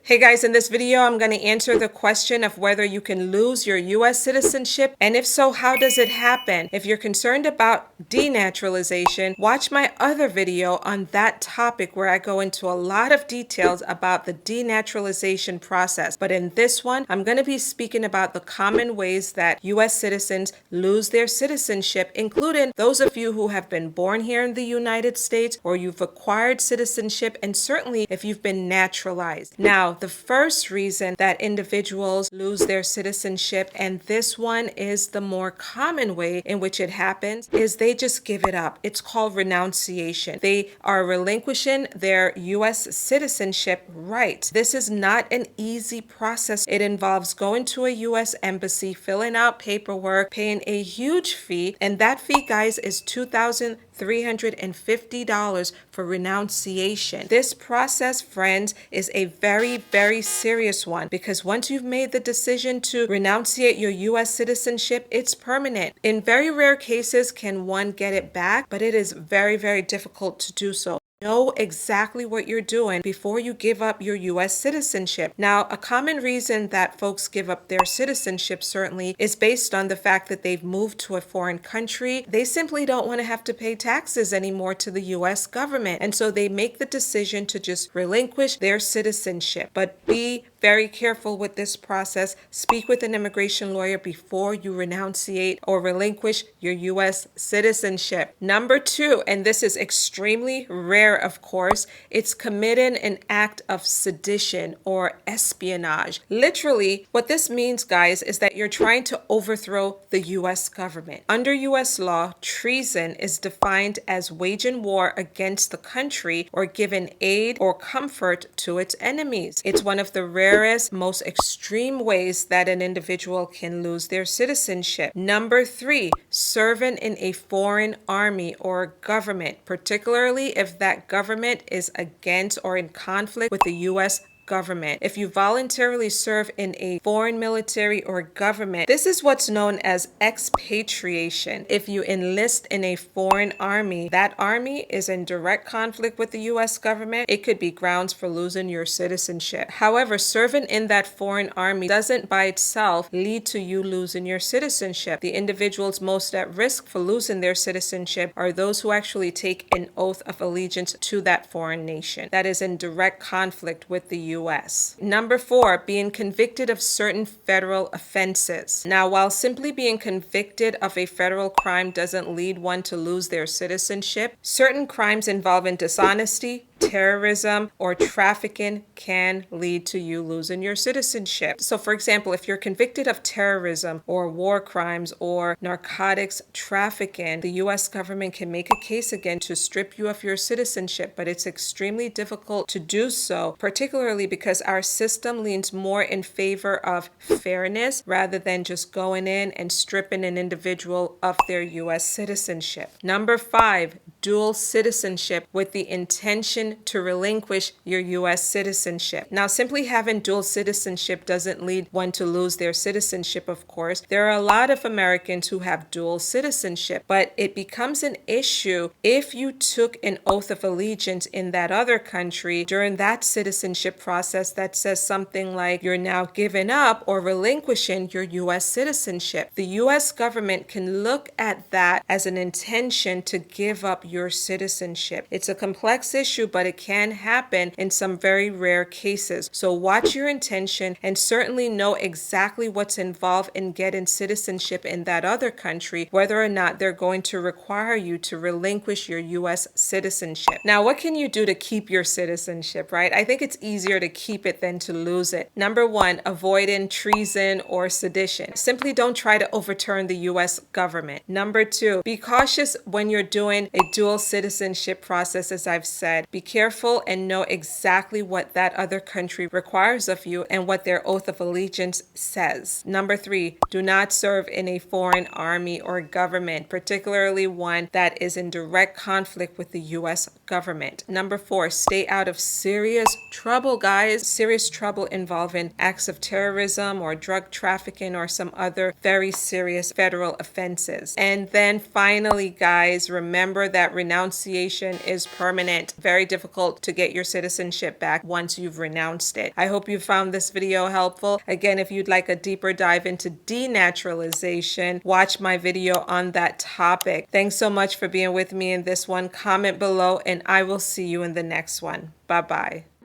Hey guys, in this video, I'm going to answer the question of whether you can lose your U.S. citizenship, and if so, how does it happen? If you're concerned about denaturalization, watch my other video on that topic where I go into a lot of details about the denaturalization process. But in this one, I'm going to be speaking about the common ways that U.S. citizens lose their citizenship, including those of you who have been born here in the United States or you've acquired citizenship, and certainly if you've been naturalized. Now, the first reason that individuals lose their citizenship, and this one is the more common way in which it happens, is they just give it up. It's called renunciation. They are relinquishing their U.S. citizenship rights. This is not an easy process. It involves going to a U.S. embassy, filling out paperwork, paying a huge fee, and that fee, guys, is $2,350 for renunciation. This process, friends, is a very serious one, because once you've made the decision to renunciate your U.S. citizenship, it's permanent. In very rare cases can one get it back, but it is very difficult to do so. Know exactly what you're doing before you give up your U.S. citizenship. Now, a common reason that folks give up their citizenship certainly is based on the fact that they've moved to a foreign country. They simply don't want to have to pay taxes anymore to the U.S. government, and so they make the decision to just relinquish their citizenship. But be very careful with this process. Speak with an immigration lawyer before you renunciate or relinquish your U.S. citizenship. Number two, and this is extremely rare, of course, it's committing an act of sedition or espionage. Literally, what this means, guys, is that you're trying to overthrow the U.S. government. Under U.S. law, treason is defined as waging war against the country or giving aid or comfort to its enemies. It's one of the rarest, most extreme ways that an individual can lose their citizenship. Number three, serving in a foreign army or government, particularly if that government is against or in conflict with the U.S. government. If you voluntarily serve in a foreign military or government, this is what's known as expatriation. If you enlist in a foreign army, that army is in direct conflict with the U.S. government. It could be grounds for losing your citizenship. However, serving in that foreign army doesn't by itself lead to you losing your citizenship. The individuals most at risk for losing their citizenship are those who actually take an oath of allegiance to that foreign nation that is in direct conflict with the U.S. Number four, being convicted of certain federal offenses. Now, while simply being convicted of a federal crime doesn't lead one to lose their citizenship, certain crimes involving dishonesty, terrorism, or trafficking can lead to you losing your citizenship. So, for example, if you're convicted of terrorism or war crimes or narcotics trafficking, the U.S. government can make a case again to strip you of your citizenship, but it's extremely difficult to do so, particularly because our system leans more in favor of fairness rather than just going in and stripping an individual of their U.S. citizenship. Number five, dual citizenship with the intention to relinquish your U.S. citizenship. Now, simply having dual citizenship doesn't lead one to lose their citizenship, of course. There are a lot of Americans who have dual citizenship, but it becomes an issue if you took an oath of allegiance in that other country during that citizenship process that says something like you're now giving up or relinquishing your U.S. citizenship. The U.S. government can look at that as an intention to give up your citizenship. It's a complex issue, but it can happen in some very rare cases. So watch your intention and certainly know exactly what's involved in getting citizenship in that other country, whether or not they're going to require you to relinquish your U.S. citizenship. Now, what can you do to keep your citizenship, right? I think it's easier to keep it than to lose it. Number one, avoiding treason or sedition. Simply don't try to overturn the U.S. government. Number two, be cautious when you're doing a dual citizenship process, as I've said. Be careful and know exactly what that other country requires of you and what their oath of allegiance says. Number three, do not serve in a foreign army or government, particularly one that is in direct conflict with the U.S. government. Number 4, stay out of serious trouble, guys. Serious trouble involving acts of terrorism or drug trafficking or some other very serious federal offenses. And then finally, guys, remember that renunciation is permanent. Very difficult to get your citizenship back once you've renounced it. I hope you found this video helpful. Again, if you'd like a deeper dive into denaturalization, watch my video on that topic. Thanks so much for being with me in this one. Comment below and I will see you in the next one. Bye-bye.